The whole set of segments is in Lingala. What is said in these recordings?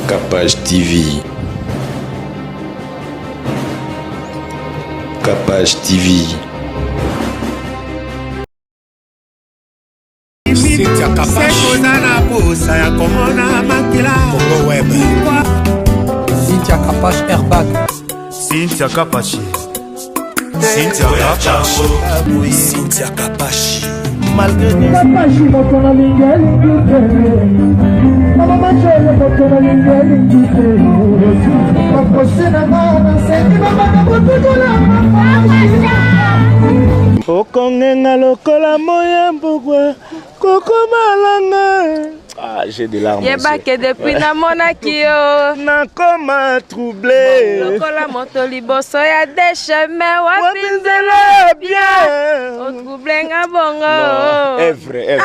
Capage TV. Capage TV. Cynthia Capache. Congo Web. Cynthia Capache Airbag. Cynthia Capache. Cynthia Capache. Cynthia Capache. Malgré Capache motona lingeli mama machele motona lingeli makosina mana senti mama nabotola okongenga lokola moya mbugwe koko malanga. Ah, j'ai des larmes. Yeba que depuis na monaki yo nakoma troublé. lokola moto liboso ya des chemins Wapinzela bien. o troublé nga bongo. Non, est vrai.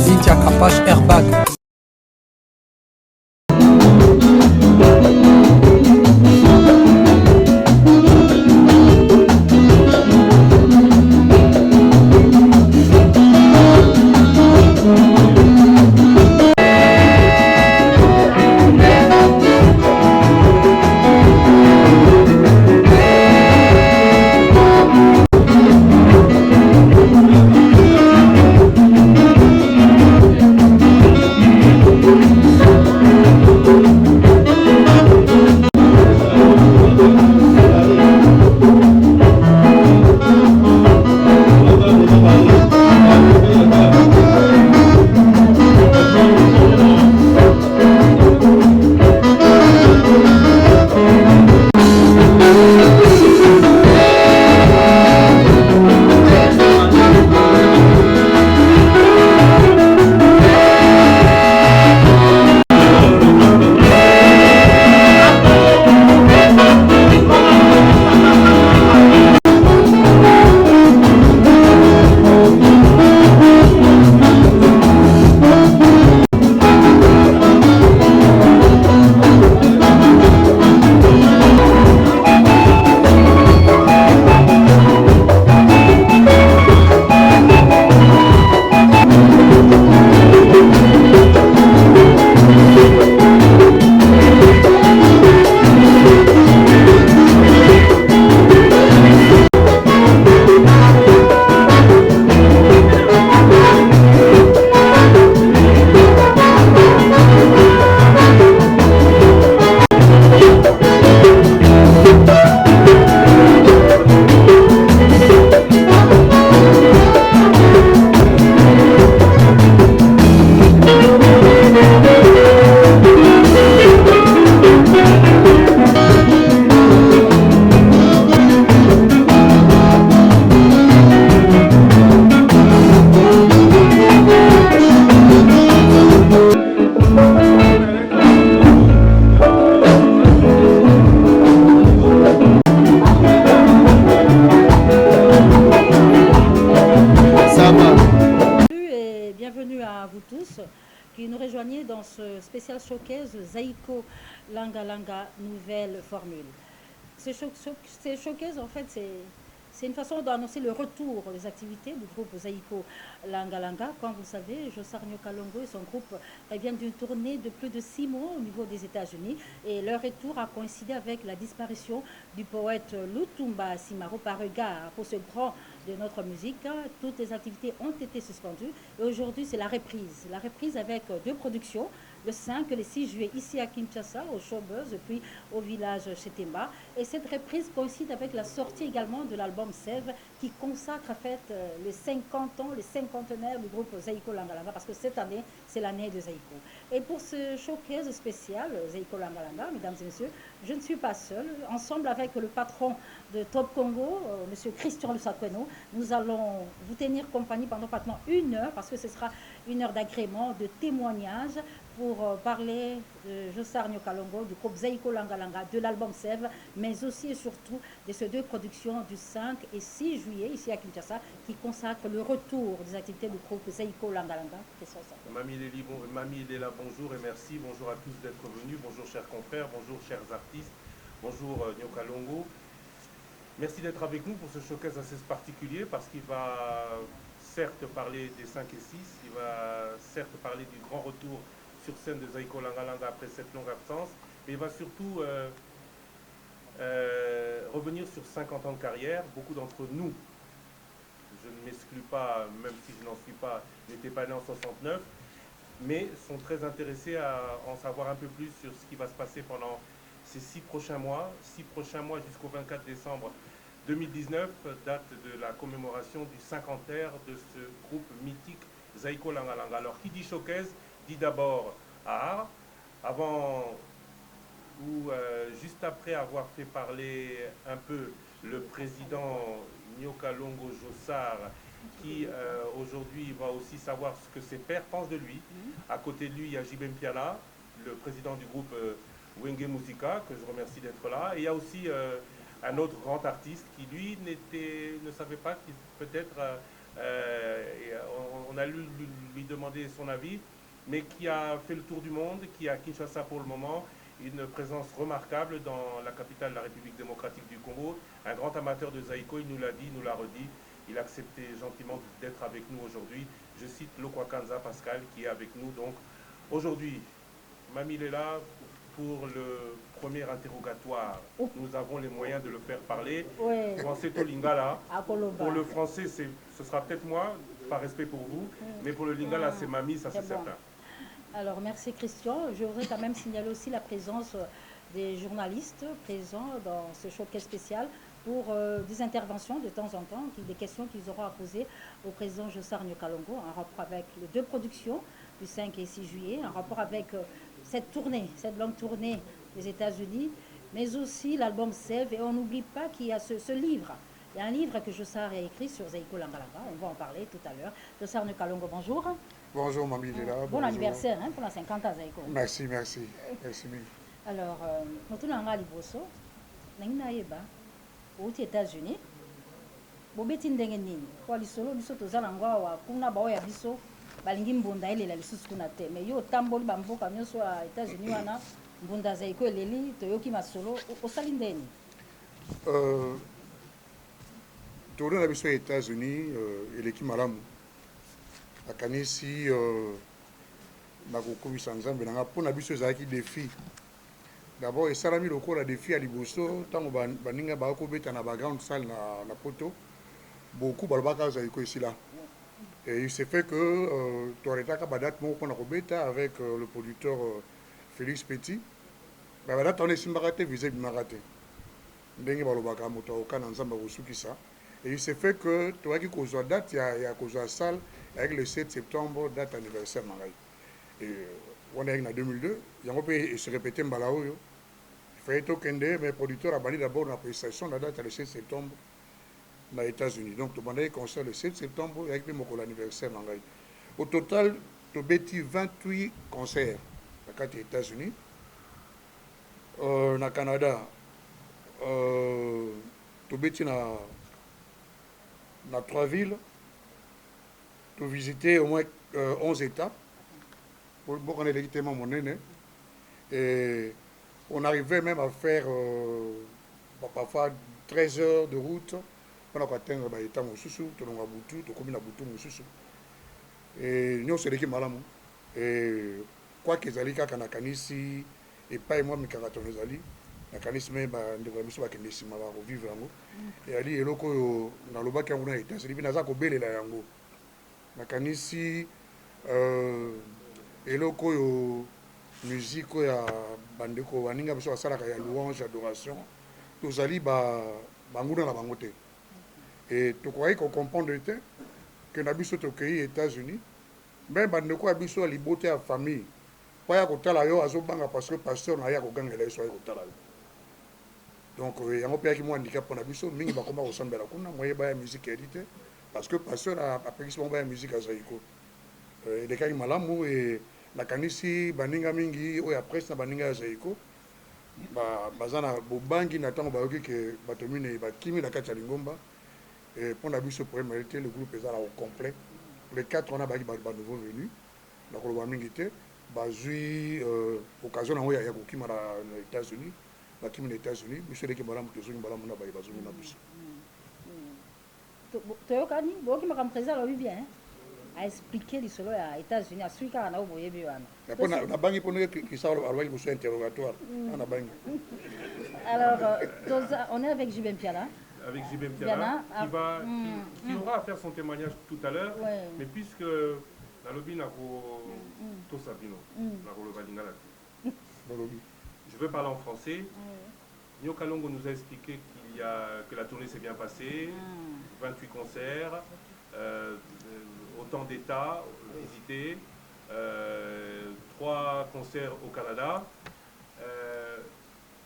Cynthia Capache Airbag. Qui nous rejoignez dans ce spécial showcase Zaïko Langa Langa nouvelle formule. Ces showcase en fait c'est une façon d'annoncer le retour des activités du groupe Zaïko Langa Langa. Comme vous le savez, Josarnio Kalongo et son groupe viennent d'une tournée de plus de 6 mois au niveau des États-Unis et leur retour a coïncidé avec la disparition du poète Lutumba Simaro par regard pour ce grand de notre musique. Toutes les activités ont été suspendues et aujourd'hui c'est la reprise avec 2 productions, le 5 et le 6 juillet ici à Kinshasa au Showbuzz puis au village Chetemba, et cette reprise coïncide avec la sortie également de l'album Sève qui consacre en fait les 50 ans, les cinquantenaires du groupe Zaïko Langa Langa, parce que cette année c'est l'année de Zaïko. Et pour ce showcase spécial Zaïko Langa Langa, mesdames et messieurs, je ne suis pas seule. Ensemble avec le patron de Top Congo, monsieur Christian Lusakweno, nous allons vous tenir compagnie pendant maintenant 1 heure, parce que ce sera 1 heure d'agrément, de témoignages pour parler de Josarnio Kalongo, du groupe Zaïko Langa Langa, de l'album Sève, mais aussi et surtout de ces 2 productions du 5 et 6 juillet ici à Kinshasa qui consacrent le retour des activités du groupe Zaïko Langa Langa. Mamie Léla, bonjour et merci. Bonjour à tous d'être venus. Bonjour chers confrères, bonjour chers artistes. Bonjour Nyo Kalongo. Merci d'être avec nous pour ce showcase assez particulier parce qu'il va certes parler des 5 et 6, il va certes parler du grand retour sur scène de Zaïko Langa Langa après cette longue absence. Mais il va surtout revenir sur 50 ans de carrière. Beaucoup d'entre nous, je ne m'exclus pas, même si je n'en suis pas, n'étais pas né en 69, mais sont très intéressés à en savoir un peu plus sur ce qui va se passer pendant ces 6 prochains mois jusqu'au 24 décembre 2019, date de la commémoration du cinquantenaire de ce groupe mythique Zaïko Langa Langa. Alors qui dit showcase dit d'abord art. Avant ou juste après avoir fait parler un peu le président Nyoka Longo Jossar, qui aujourd'hui va aussi savoir ce que ses pairs pensent de lui. À côté de lui, il y a Jibem Piala, le président du groupe Wenge Musica, que je remercie d'être là. Et il y a aussi un autre grand artiste qui, lui, ne savait pas qu'il peut-être, on a lui demander son avis, mais qui a fait le tour du monde, qui est à Kinshasa pour le moment, une présence remarquable dans la capitale de la République démocratique du Congo, un grand amateur de Zaïko, il nous l'a dit, il nous l'a redit, il a accepté gentiment d'être avec nous aujourd'hui. Je cite Lokwakanza Pascal qui est avec nous. Donc aujourd'hui, Mamie est là pour le premier interrogatoire. Nous avons les moyens de le faire parler. Ouais. Pensez au Lingala. Pour le français, ce sera peut-être moi, par respect pour vous, mais pour le Lingala, c'est Mamie, ça c'est bon. certain. Alors merci Christian. Je voudrais quand même signaler aussi la présence des journalistes présents dans ce showcase spécial pour des interventions de temps en temps, des questions qu'ils auront à poser au président Jossar Nyoka Longo en rapport avec les 2 productions du 5 et 6 juillet, en rapport avec cette tournée, cette longue tournée des États-Unis, mais aussi l'album Sève. Et on n'oublie pas qu'il y a ce livre. Il y a un livre que Jossar a écrit sur Zaïko Langa Langa, on va en parler tout à l'heure. Jossar Nyoka Longo, bonjour. Bonjour Mamie Lela. Bon bonjour. Anniversaire hein, pour la 50 ans Zaïko. Merci, merci. Merci. Alors, nous avons un liboso, nous avons aux États-Unis. Bobeti ndenge nini kwa lisolo biso tozala ngwa kuna bao ya biso balingi mbunda elela lisusu kuna te mais yo tamboli bamboka nyonso ya États-Unis wana mbunda Zaïko eleli toyoki masolo osali ndeni tourne na biso ya États-Unis eleki malamu akanisi nakokomisa nzambe nanga mpona biso ezalaki défi. D'abord esalami lokola défi ya liboso ntango baninga bakobeta na bagrande salle na poto beaucoup balobaka Zaïko esila. Et il s'est fait que tu aurais été date moko na kobeta avec le producteur Félix Petit. Ba date on est simbarate visé bimarate. Ndenge balobaka moto okana nzamba kosukisa. Et il s'est fait que tu as qui kozwa date ya kozwa salle avec le 7 septembre date anniversaire mangai. Et on est en 2002, yango pe se répéter mbala oyo. Il fallait to kende mais producteur a bani d'abord la prestation la date le 7 septembre aux États-Unis. Donc, tu as un concert le 7 septembre avec l'anniversaire. Au total, tu as 28 concerts aux États-Unis. Au Canada, tu as dans 3 villes. Tu as visité au moins 11 États. Pour qu'on ait légitimement mon aîné. Et on arrivait même à faire parfois 13 heures de route. On a atteindre l'État mosusu, on a butu, on a commis la butu mosusu. Et nous, c'est l'équipe malamu. Et quoi qu'ils aient quand on a canisi, et pas et moi, mais quand on a ali, la canisi même, on devrait me qui n'est pas revivre en haut. Et ali, et loko, dans le bac on a été, c'est les binazas qui belle la yango. La canisi, et loko, musique, ya bandeko, waninga, parce que ça, la louange, adoration, tous ali, bangouna la bangote. Et tu croyais qu'on comprend que nous avons pays aux États-Unis, même si nous avons la liberté à la famille, pas parce que le pasteur n'a pas gagné la histoire. Donc, il y a un peu de handicap pour nous, mais il y a une musique éditée, parce que le pasteur a pris la musique à Zaïko. Et les cas de malamu, et la canisi, baninga mingi, ou après, na baninga Zaïko, bazana bobangi natang bayoki ke batomine bakimi na kati ya lingomba. Et pour la mission pour le groupe est au complet. Les 4 on a des nouveaux venus. Donc on va m'inviter. Bazui occasion on y a beaucoup aux États-Unis. Bakimi aux États-Unis. Monsieur les Kibalam que sont balam na bazui na biso. Toyokani, boki makam présent là bien. à expliquer les solos aux États-Unis, à celui qui a envoyé bien. Alors, on est avec Jibem Piala. Avec Jibem Piala, qui aura à faire son témoignage tout à l'heure, mais puisque la lobby n'a pas Sabino, je veux parler en français. Nyo Kalongo nous a expliqué que la tournée s'est bien passée, 28 concerts, autant d'États visités, 3 concerts au Canada,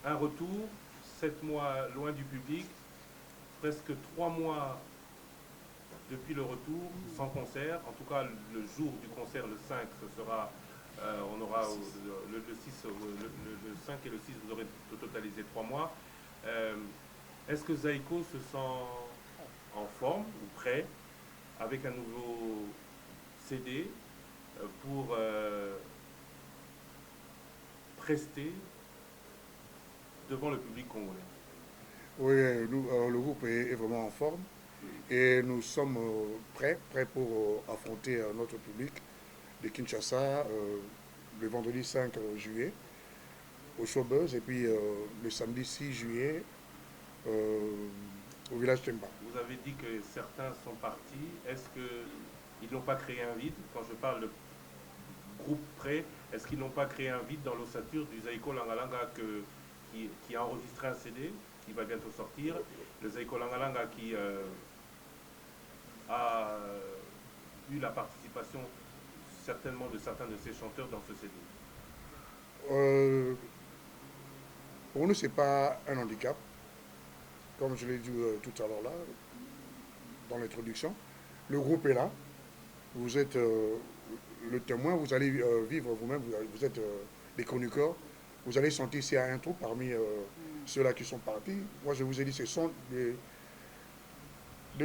un retour, 7 mois loin du public, presque 3 mois depuis le retour, sans concert. En tout cas, le jour du concert, le 5, ce sera, on aura le 6, le 5 et le 6, vous aurez totalisé 3 mois. Est-ce que Zaïko se sent en forme ou prêt avec un nouveau CD pour prester devant le public congolais? Oui, le groupe est vraiment en forme et nous sommes prêts pour affronter notre public de Kinshasa le vendredi 5 juillet au Showbuzz et puis le samedi 6 juillet au village Temba. Vous avez dit que certains sont partis. Est-ce qu'ils n'ont pas créé un vide? Quand je parle de groupe prêt, est-ce qu'ils n'ont pas créé un vide dans l'ossature du Zaïko Langalanga qui a enregistré un CD qui va bientôt sortir, le Zaïko Langalanga qui a eu la participation certainement de certains de ses chanteurs dans ce CD? Pour nous, ce n'est pas un handicap. Comme je l'ai dit tout à l'heure là, dans l'introduction, le groupe est là. Vous êtes le témoin, vous allez vivre vous-même, vous êtes des chroniqueurs. Vous allez sentir s'il y a un trou parmi ceux-là qui sont partis. Moi, je vous ai dit, ce sont des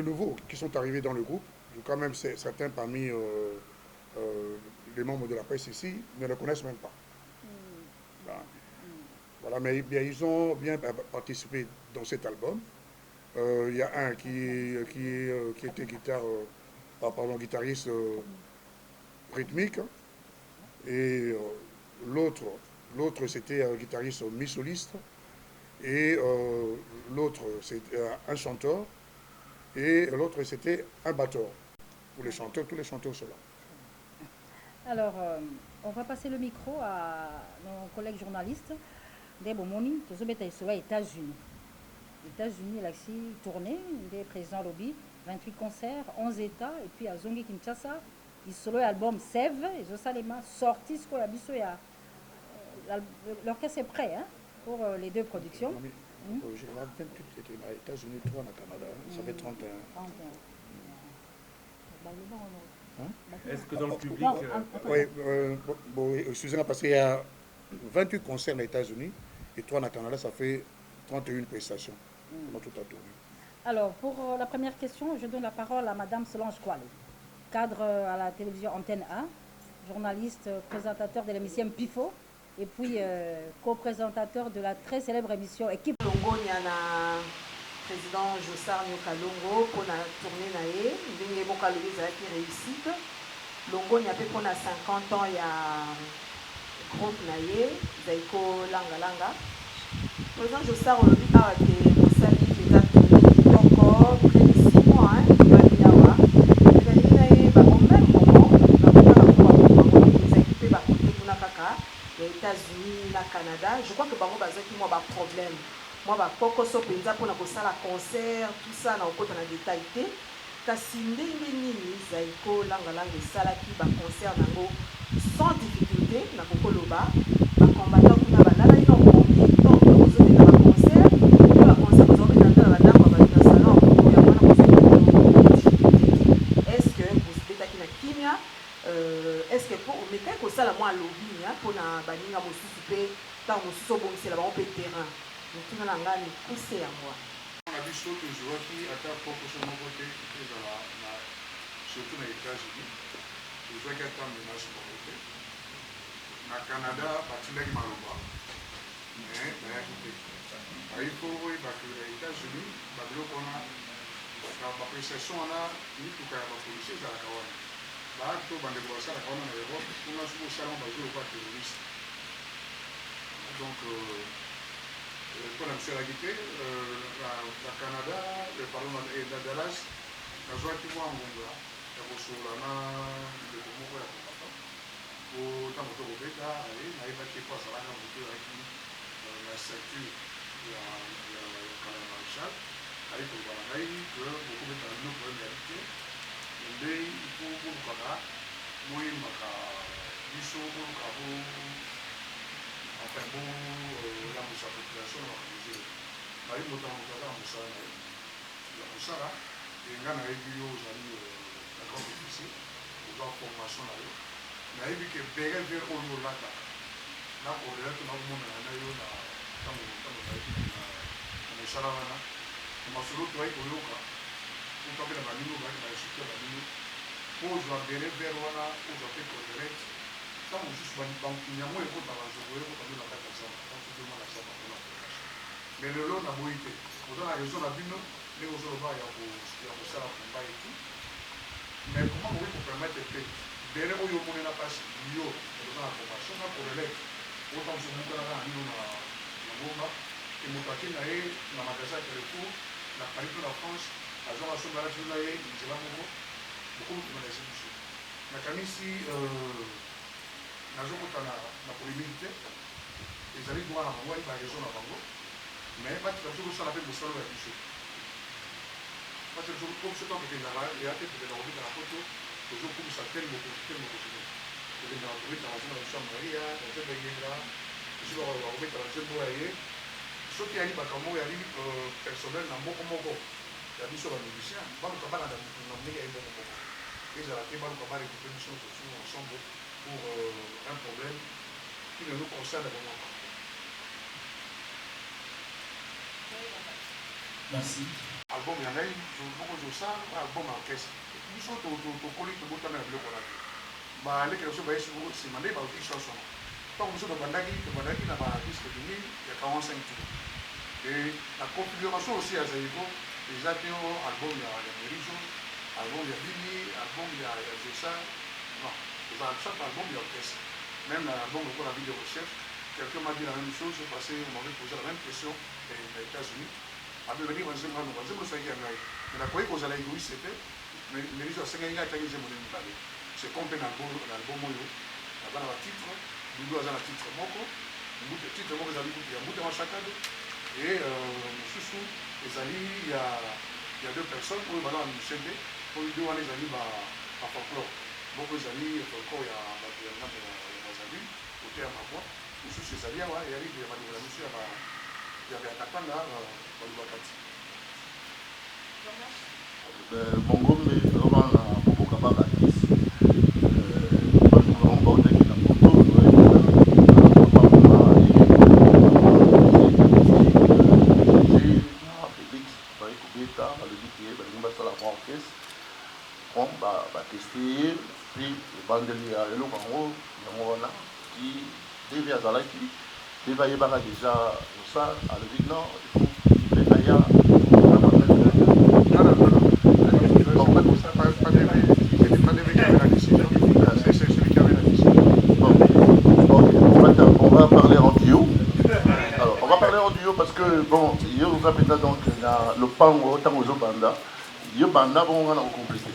nouveaux qui sont arrivés dans le groupe. Quand même, certains parmi les membres de la presse ici ne le connaissent même pas. Voilà, mais bien, ils ont bien participé dans cet album. Il y a un qui était guitariste rythmique et l'autre c'était un guitariste mi-soliste et l'autre c'était un chanteur et l'autre c'était un batteur. Pour les chanteurs, tous les chanteurs sont là. Alors, on va passer le micro à nos collègues journalistes. Debomoni, tous les États-Unis. États-Unis, il a tourné, des présidents lobby, 28 concerts, 11 États, et puis à Zongi Kinshasa, ils sont l'album Sève, ils ont salement sorti ce qu'on a dit. L'orchestre est prêt hein, pour les 2 productions. J'ai 28 aux États-Unis, 3 au Canada, ça fait 31. Est-ce que dans le public... Oui, excusez-moi, parce qu'il y a 28 concerts aux États-Unis et 3 au Canada, ça fait 31 prestations. Tout a tourné. Alors, pour la première question, je donne la parole à Madame Solange Kwale, cadre à la télévision Antenne A, journaliste, présentateur de l'émission Pifo, et puis co-présentateur de la très célèbre émission Équipe Longo. Il y a un président Jossar Nyokalongo pour la tournée naé, il y a beaucoup de réussite. Longo il y a peu pour 50 ans, il y a groupe naé, Zaïko Langalanga. Président Jossar on dit ah que Mosali qui a tourné encore près de 6 mois, il va venir voir. Il y a au même moment, les équipes va côté pour Nakaka, les États-Unis, le Canada. Je crois que Bango Bazaki moi ba problème. Moi ba koko so penza pour na kosala concert, tout ça na okota na détail té. Kasi ndenge nini Zaïko Langalanga esalaki ba concert nango sans difficulté na kokoloba. Ba combattant kuna balala ino combien de temps pour oser na ba concert. Ba concert pour oser na ba ndako ba na salon pour ya mwana difficulté. Est-ce que vous êtes na kimia est-ce que pour mekai kosala moi lobby pour na baninga mosusu pe tant mosusu bongsela ba pe terrain. On a dit toujours qui attaque pour que mon côté, surtout aux États-Unis, je vois qu'il y a un ménage sur mon côté. Au Canada, il y a un maloba. Mais il faut que les États-Unis, il y a une appréciation, il y a une policier à la Kawana. bato bandeko basalaka wana na Europe kuna soki osalama bazwi lokola terroriste. Donc mpona bisalaki te na Canada pardon na Dallas nazwaki mwa ngonga ya kosola na ndeko moko ya kopapa po ntango to kobeta ale nayebaki po azalaka moto oyaki na statut ya kala ya marechal ali koloba na ngai ke bokobetana bino problème ya te nde ifo bolukaka boyembaka biso boluka bo enfin bolamusa population na bakamizele bayi moto na moto aza na mosala na ye ya mosala nga nayebi yo ozali na grand officier ozwa formation na yo nayebi ke bere vere oyo olataka nakolela to nakomonana na yo na ntango nayebi na mosala wana masolo toyai koyoka otape na banino oyaki na instructeur banino po ozwa bere vere wana ozwa pe corporate ntango mosusu yango ekota banzoko ekota nde na kati ya zamba tantoema na zamba mpona application mais lelo naboyi te oza na raison na bino ndenge ozoloba ya kosala komba etu mais comment bokoki kopermettre te bere oyo omonena mpasi yo oza na formation na corelete otanso mokanaka na nino na ngomba e moto ake na ye na magasin ya telefour na paris to na france azwaka sombala tino na ye nzela moko bokomokima na ese biso nakanisi nazokota na polémique te ezali droit na bango ali baraison na bango mais batika biso kosala mpe mosalo ya biso batika biso tokekendaka eya te tokendaka kobetaka poto tozokumisa tel mokozi tokendaka kobetaka nzembo na biso ya maria na nzembo eyenga biso bakobetaka nzembo ya ye soki yali makambo yali personnel na moko ya biso bamusicien baluka balanda na ndenge ya ye moko ezala te baluka barécupre biso tosusu ensemble pour un problème qui ne nous concerne vraiment pas. Merci. Album ya ngai moko zosa album ya orchestre biso tokoli tobotana na biloko na te balekela biso bayesi nsima nde baoki chanson ntango biso tobandaki na badisque demi ya 45 tours et la configuration aussi ya zaiko eza te album ya merizo album ya bini album ya zosa non eza chaque album ya orchestre même l'album pour la vie de recherche quelqu'un m'a dit la même chose parce qu'on m'avait posé la même question aux États-Unis abe venir wanzemba no wanzemba so yaki ngai na koyi kozala égoïste te mais merizo asenga ngai tangi nzembo ne mibale c'est comme na album oyo abana ba titre dudu aza na titre moko mbute titre moko ezali kuti ya mbute mashakade et mosusu ezali ya deux personnes oyo baza na musende oyo deux wana ezali ba folklore moko ezali folklore ya bato ya ngambo ya bazali kote ya mabwa mosusu ezali awa eyali ya bandeko na miso ya katanga balubakati Mongombe ozomona boboka bakatisi bato bautaki na poto félix bayi kobeta balobi te balingi basala mwa orchestre bon bateste ye mpe ebandeli ya eloko yango wana ki devi azalaki devi ayebaka déjà ça alobi non mpena ya on va parler en duo. Alors, on va parler en duo parce que, bon, il y a maintenant donc le pango, tant aux banda, il y a banda, bon, on a complété.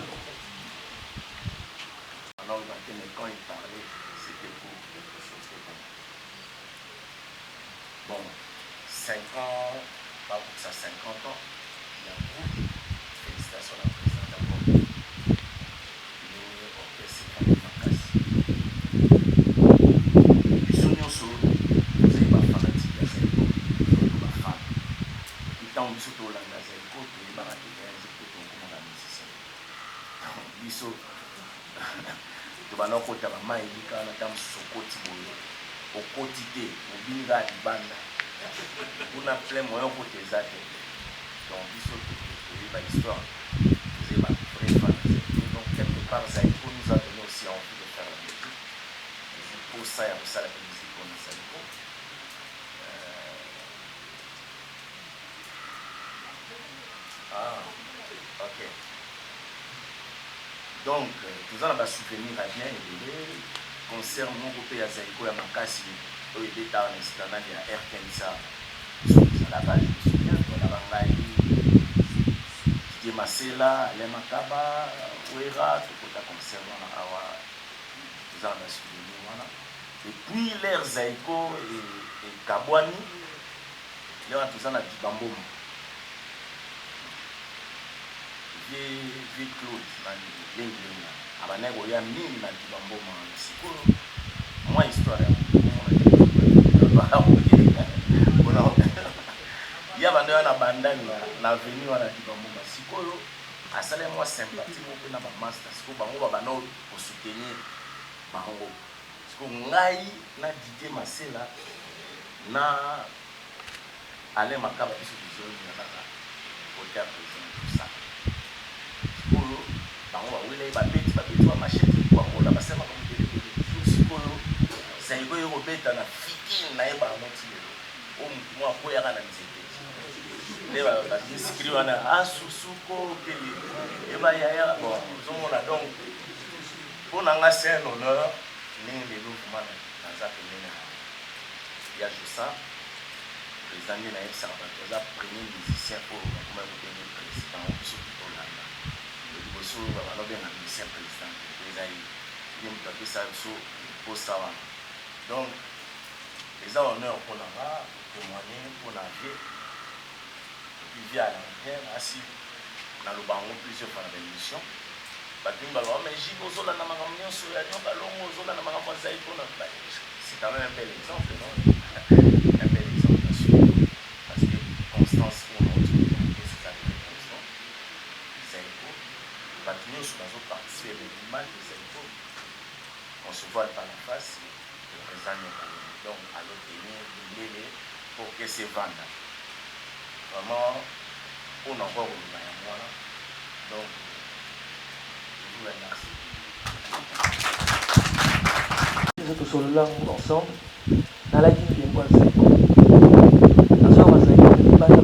Alors, quand il parlait, c'était pour quelque chose de bon. Bon, 5 ans, pas pour ça, 50 ans, il y a beaucoup. Félicitations à la présidente d'abord. Nous, orchestre, c'est quand même biso tolanda zaiko toyebaka te kayanze mpe tokomaka musicien biso tobanda okota bamai elika na ta mosusu okoti boye okoti te obinga libanda kuna plein moyen okota eza te donc biso toyeba histoire toyeba vrai fan donc quelque part zaiko nous a donné aussi envie de faire la musique pour ça ya kosala pe musique mpona zaiko ok. Donc, tout ça, on va souvenir à bien et concert mon groupe à Zaïko et à Makassi, au départ, on a Air Kenza. La base, je me souviens, on a Bangaï, Didier Masela, Alain Makaba, Ouera, tout le concert, on a Awa, tout ça, on a souvenir, voilà. Et puis, l'air Zaïko et Kabouani, là, tout ça, on a dit Bamboum. Vieux Claude, l'Inglés, abanego ya mingi na Kibamboma sikolo moi histoire ya bando na bandani na avenue wana Kibamboma sikolo asale moi sympathie mo na ba master sikolo bango ba bano pour soutenir bango sikolo ngai na Didier Masela na Alain Makaba biso bizoni na côté président tout ça sikolo bango ba wile ba beti wa machete kwa kola basema kwa mbele sikolo Zaïko yo beta na fiki na eba motile o mwa ko ya kana nzete le ba inscrit wana asusuko kele eba ya bon zongo na donc pour nga c'est un honneur ni le mouvement dans ça pena ya Josa président de la observatoire za premier musicien pour comment devenir président au surtout au Landa le bosso va bien un musicien président il me tapé ça pour ça. Donc, les honneurs pour la voir, pour témoigner, pour la vie. Et puis, via la guerre, assis dans le banc, plusieurs fois dans l'émission. Mais j'y vais aux Zola Namaramiens, sur la Nyon Ballon, aux Zola Namaramiens, c'est quand même un bel exemple, non? Un bel exemple, bien sûr. Parce que Constance, on a retrouvé c'est ça, Constance. Zaïko. Nous, sur la zone partie, l'image de Zaïko. On se voit par la face, le président donc à l'obtenir, pour que c'est vendu. Vraiment, on en voit au moins. Donc, je vous remercie. Nous sommes là ensemble, dans la ville de Zaïko. Nous sommes à Zaïko, nous sommes à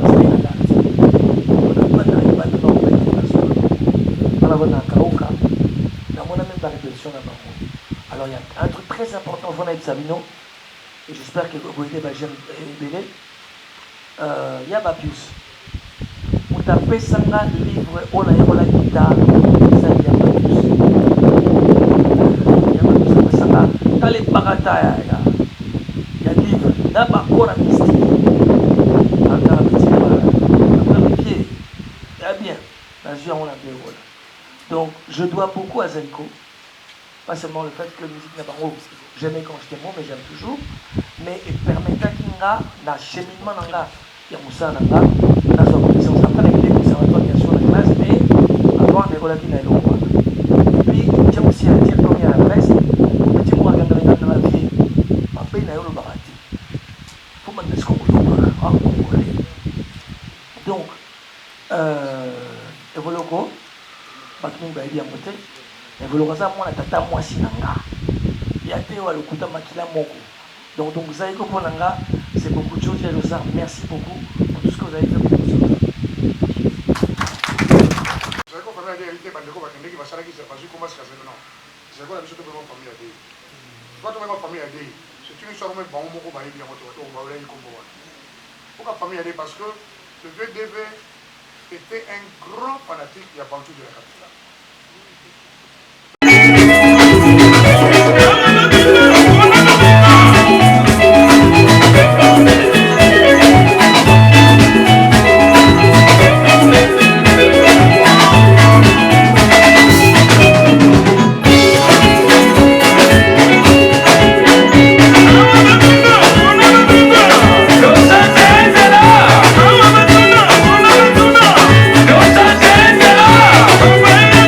alors il y a un truc très important, vous avez Sabino, et j'espère que vous avez déjà belé. Il y a Bapius. Vous tapez ça dans le livre, on a la guitare, ça il y a Bapius. Il y a Bapius, ça va. Dans les barata, il y a livre, là bas on a mystique. Encore un petit pied, il y a bien, la joie on a bien. Donc je dois beaucoup à Zaïko. Pas seulement le fait que la musique n'est pas haut, j'aimais quand j'étais bon, mais j'aime toujours. Mais il permet à la cheminement dans la Yamoussa, dans la connaissance. Après, il y a des conservatoires bien sûr dans la classe, mais avant, on est là qui n'a pas. Et puis, il tient aussi à dire comme il y a la presse, petit mot à gagner dans la vie, ma peine n'a pas le barati. Il faut maintenant ce qu'on veut. Donc, et voilà quoi, Bakimou Baïdi à monter. Et vous l'aurez moi la tata moi sinanga. Il y a des le kuta makila moko. Donc Zaïko pour nanga, c'est beaucoup de choses. Merci beaucoup pour tout ce que vous avez fait pour nous. Zaïko pour la réalité, bandeko bakende qui va s'arrêter qui s'est passé comment c'est passé non. Zaïko la mission de ma famille à dire. Toi tu ma famille à dire. C'est une histoire même bon moko baïbi à moto on va aller comme moi. Pourquoi famille à dire parce que le VDV était un grand fanatique de la Bantou de la capitale. Don't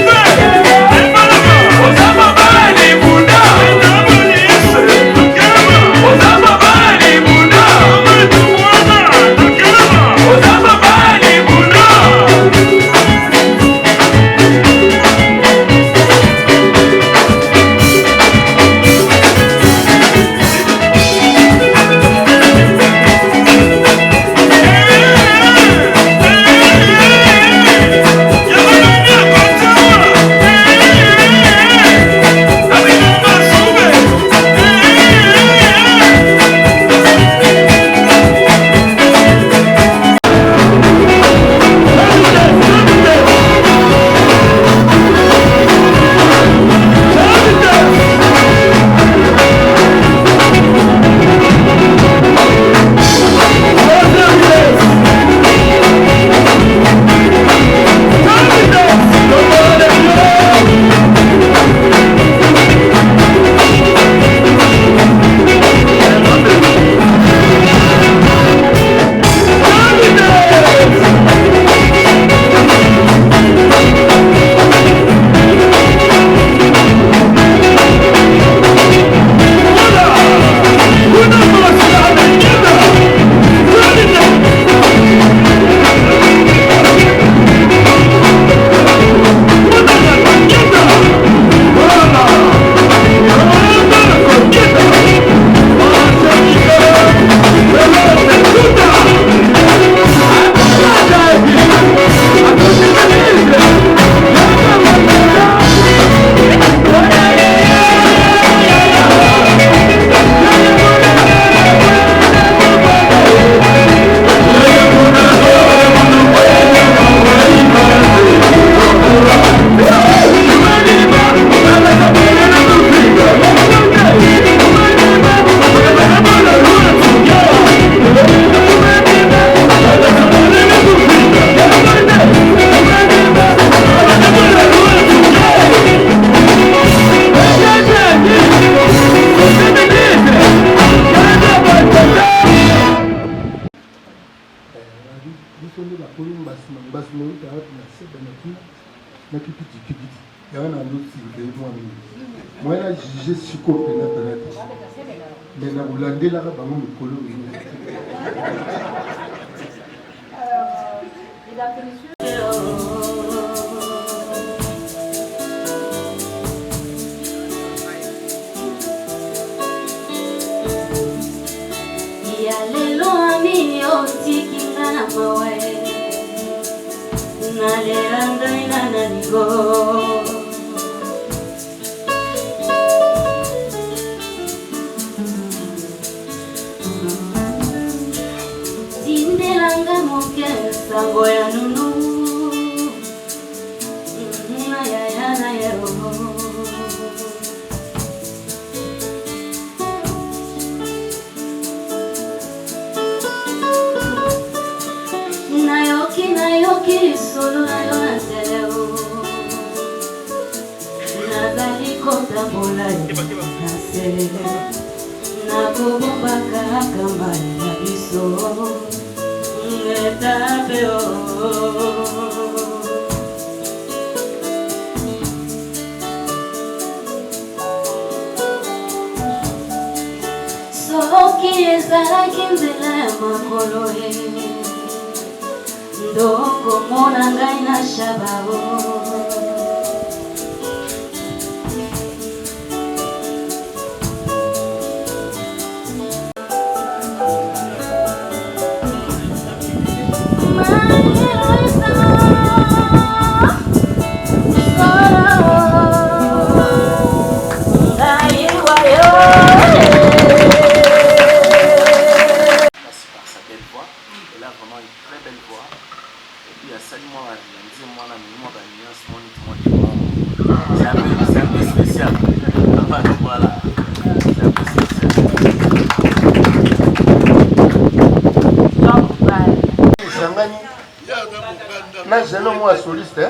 soliste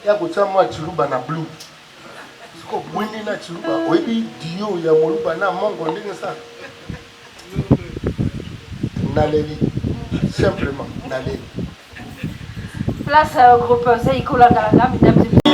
ya kotia mwa chiluba na blue siko bwindi na chiluba oyebi dio ya moluba na mongo ndenge sa naleli simplement naleli place au groupe Zaïko Langalanga, mesdames et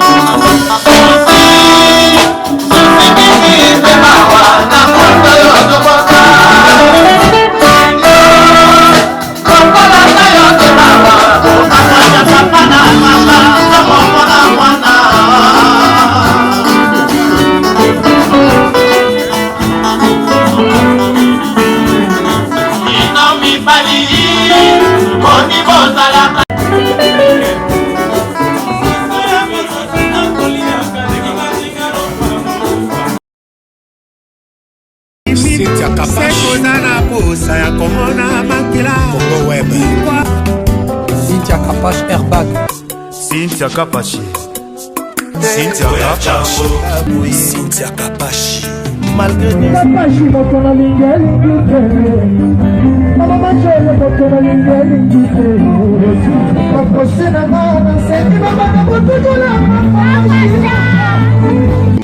Cynthia Kapash Congo Web Cynthia Kapash Airbag Cynthia Kapashi Cynthia Kapashi Cynthia Kapashi Malgré Kapashi mokona lingeli ngite Mama machele mokona lingeli ngite Makosena mama seki mama nakututula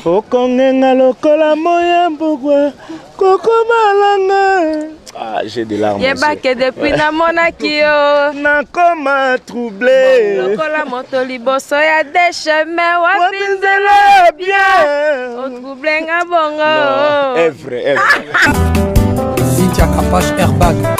Okongenga lokola moya mbugwa Koko malanga. Ah, j'ai des larmes. Yeba que depuis na monaki yo. Nakoma troublé. Lokola moto liboso ya des chemins wapinzela bien. O troublé nga bongo. Non, est vrai, est vrai. Cynthia Kapash Airbag.